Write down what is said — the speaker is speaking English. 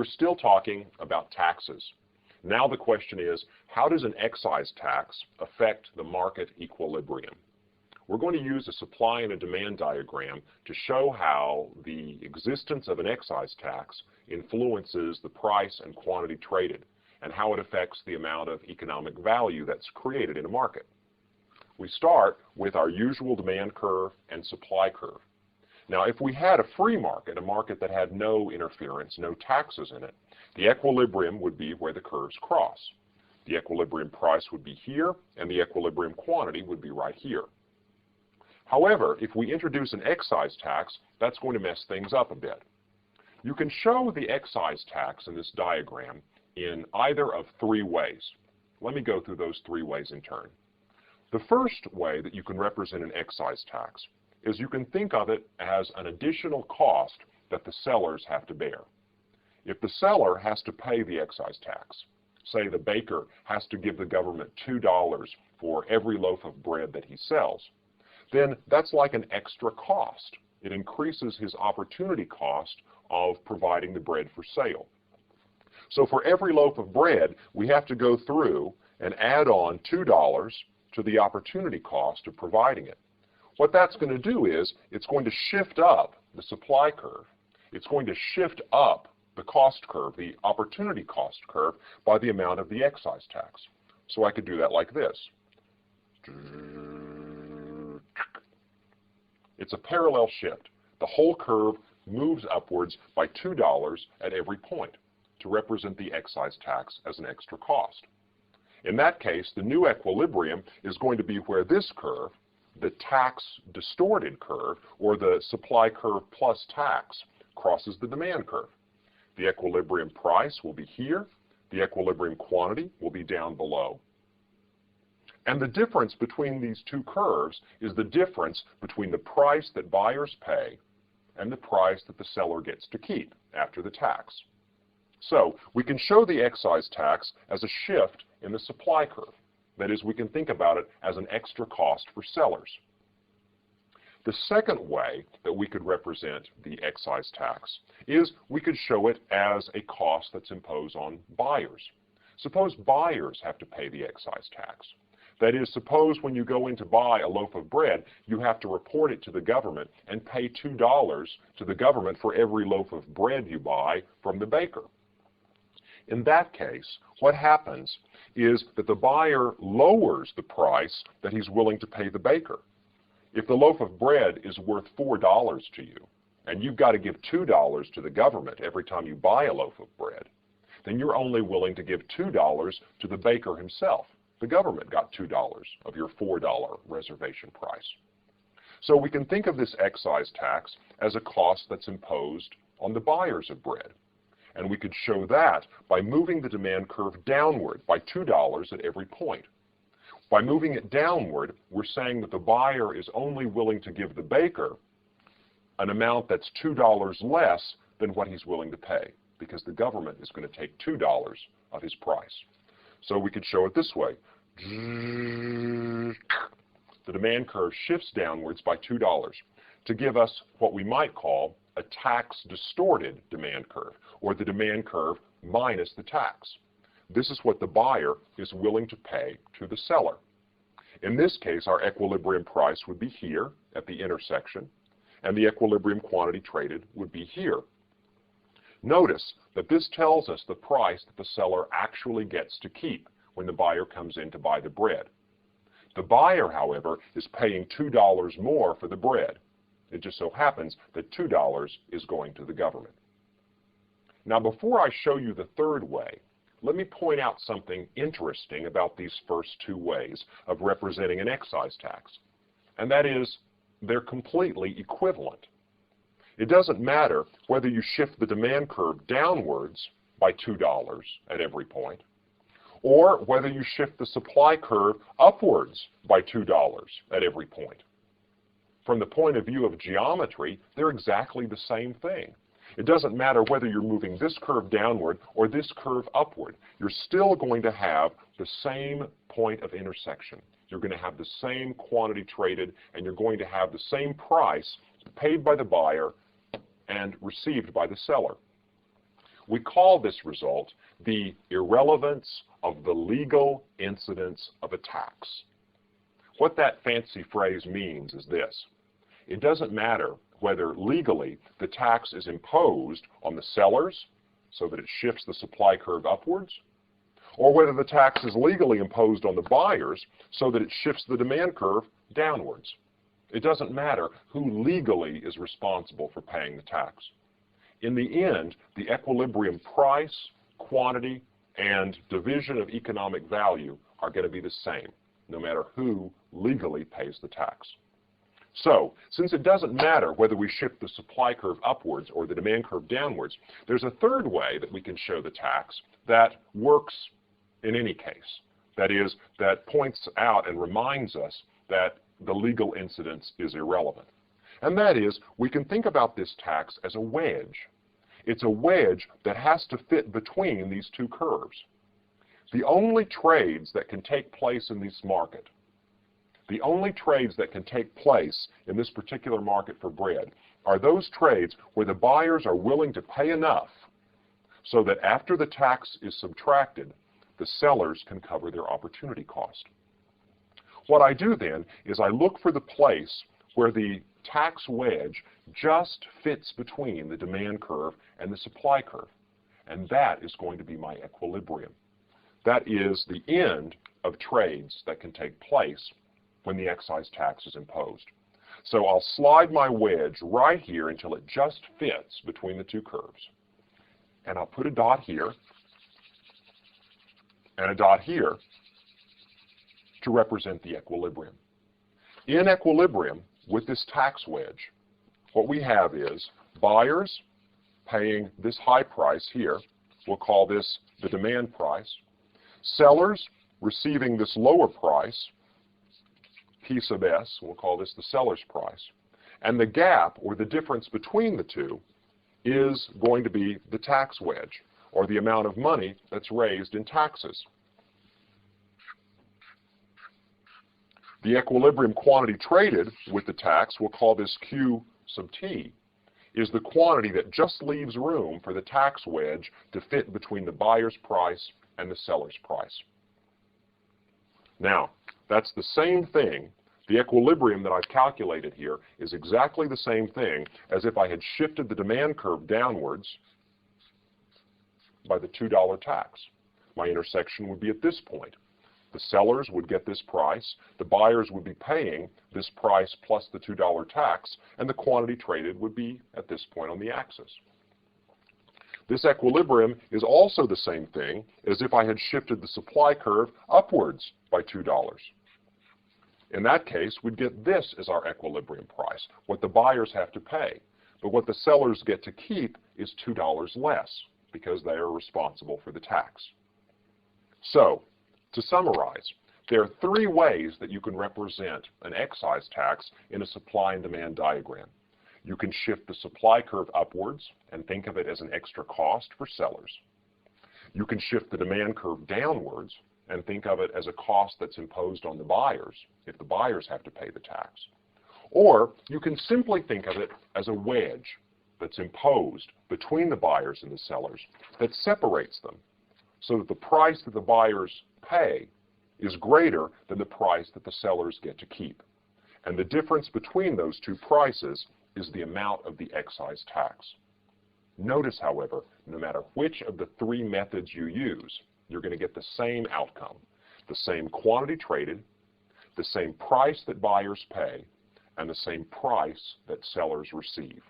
we're still talking about taxes. Now the question is, how does an excise tax affect the market equilibrium? We're going to use a supply and a demand diagram to show how the existence of an excise tax influences the price and quantity traded, and how it affects the amount of economic value that's created in a market. We start with our usual demand curve and supply curve. Now, if we had a free market, a market that had no interference, no taxes in it, the equilibrium would be where the curves cross. The equilibrium price would be here, and the equilibrium quantity would be right here. However, if we introduce an excise tax, that's going to mess things up a bit. You can show the excise tax in this diagram in either of three ways. Let me go through those three ways in turn. The first way that you can represent an excise tax is you can think of it as an additional cost that the sellers have to bear. If the seller has to pay the excise tax, say the baker has to give the government $2 for every loaf of bread that he sells, then that's like an extra cost. It increases his opportunity cost of providing the bread for sale. So for every loaf of bread, we have to go through and add on $2 to the opportunity cost of providing it. What that's going to do is it's going to shift up the supply curve. It's going to shift up the cost curve, the opportunity cost curve, by the amount of the excise tax. So I could do that like this. It's a parallel shift. The whole curve moves upwards by $2 at every point to represent the excise tax as an extra cost. In that case, the new equilibrium is going to be where this curve, the tax-distorted curve, or the supply curve plus tax, crosses the demand curve. The equilibrium price will be here. The equilibrium quantity will be down below. And the difference between these two curves is the difference between the price that buyers pay and the price that the seller gets to keep after the tax. So we can show the excise tax as a shift in the supply curve. That is, we can think about it as an extra cost for sellers. The second way that we could represent the excise tax is we could show it as a cost that's imposed on buyers. Suppose buyers have to pay the excise tax. That is, suppose when you go in to buy a loaf of bread, you have to report it to the government and pay $2 to the government for every loaf of bread you buy from the baker. In that case, what happens is that the buyer lowers the price that he's willing to pay the baker. If the loaf of bread is worth $4 to you, and you've got to give $2 to the government every time you buy a loaf of bread, then you're only willing to give $2 to the baker himself. The government got $2 of your $4 reservation price. So we can think of this excise tax as a cost that's imposed on the buyers of bread. And we could show that by moving the demand curve downward by $2 at every point. By moving it downward, we're saying that the buyer is only willing to give the baker an amount that's $2 less than what he's willing to pay, because the government is going to take $2 of his price. So we could show it this way. The demand curve shifts downwards by $2 to give us what we might call a tax-distorted demand curve, or the demand curve minus the tax. This is what the buyer is willing to pay to the seller. In this case, our equilibrium price would be here at the intersection, and the equilibrium quantity traded would be here. Notice that this tells us the price that the seller actually gets to keep when the buyer comes in to buy the bread. The buyer, however, is paying $2 more for the bread. It just so happens that $2 is going to the government. Now, before I show you the third way, let me point out something interesting about these first two ways of representing an excise tax, and that is they're completely equivalent. It doesn't matter whether you shift the demand curve downwards by $2 at every point, or whether you shift the supply curve upwards by $2 at every point. From the point of view of geometry, they're exactly the same thing. It doesn't matter whether you're moving this curve downward or this curve upward. You're still going to have the same point of intersection. You're going to have the same quantity traded, and you're going to have the same price paid by the buyer and received by the seller. We call this result the irrelevance of the legal incidence of a tax. What that fancy phrase means is this: it doesn't matter whether legally the tax is imposed on the sellers so that it shifts the supply curve upwards, or whether the tax is legally imposed on the buyers so that it shifts the demand curve downwards. It doesn't matter who legally is responsible for paying the tax. In the end, the equilibrium price, quantity, and division of economic value are going to be the same, no matter who legally pays the tax. So, since it doesn't matter whether we shift the supply curve upwards or the demand curve downwards, there's a third way that we can show the tax that works in any case. That is, that points out and reminds us that the legal incidence is irrelevant. And that is, we can think about this tax as a wedge. It's a wedge that has to fit between these two curves. The only trades that can take place in this market, the only trades that can take place in this particular market for bread are those trades where the buyers are willing to pay enough so that after the tax is subtracted, the sellers can cover their opportunity cost. What I do then is I look for the place where the tax wedge just fits between the demand curve and the supply curve, and that is going to be my equilibrium. That is the end of trades that can take place when the excise tax is imposed. So I'll slide my wedge right here until it just fits between the two curves. And I'll put a dot here and a dot here to represent the equilibrium. In equilibrium, with this tax wedge, what we have is buyers paying this high price here, we'll call this the demand price, sellers receiving this lower price, P sub S, we'll call this the seller's price, and the gap, or the difference between the two, is going to be the tax wedge, or the amount of money that's raised in taxes. The equilibrium quantity traded with the tax, we'll call this Q sub T, is the quantity that just leaves room for the tax wedge to fit between the buyer's price and the seller's price. Now, that's the same thing. The equilibrium that I've calculated here is exactly the same thing as if I had shifted the demand curve downwards by the $2 tax. My intersection would be at this point. The sellers would get this price, the buyers would be paying this price plus the $2 tax, and the quantity traded would be at this point on the axis. This equilibrium is also the same thing as if I had shifted the supply curve upwards by $2. In that case, we'd get this as our equilibrium price, what the buyers have to pay. But what the sellers get to keep is $2 less, because they are responsible for the tax. So, to summarize, there are three ways that you can represent an excise tax in a supply and demand diagram. You can shift the supply curve upwards and think of it as an extra cost for sellers. You can shift the demand curve downwards and think of it as a cost that's imposed on the buyers if the buyers have to pay the tax. Or you can simply think of it as a wedge that's imposed between the buyers and the sellers that separates them so that the price that the buyers pay is greater than the price that the sellers get to keep. And the difference between those two prices is the amount of the excise tax. Notice, however, no matter which of the three methods you use, you're going to get the same outcome, the same quantity traded, the same price that buyers pay, and the same price that sellers receive.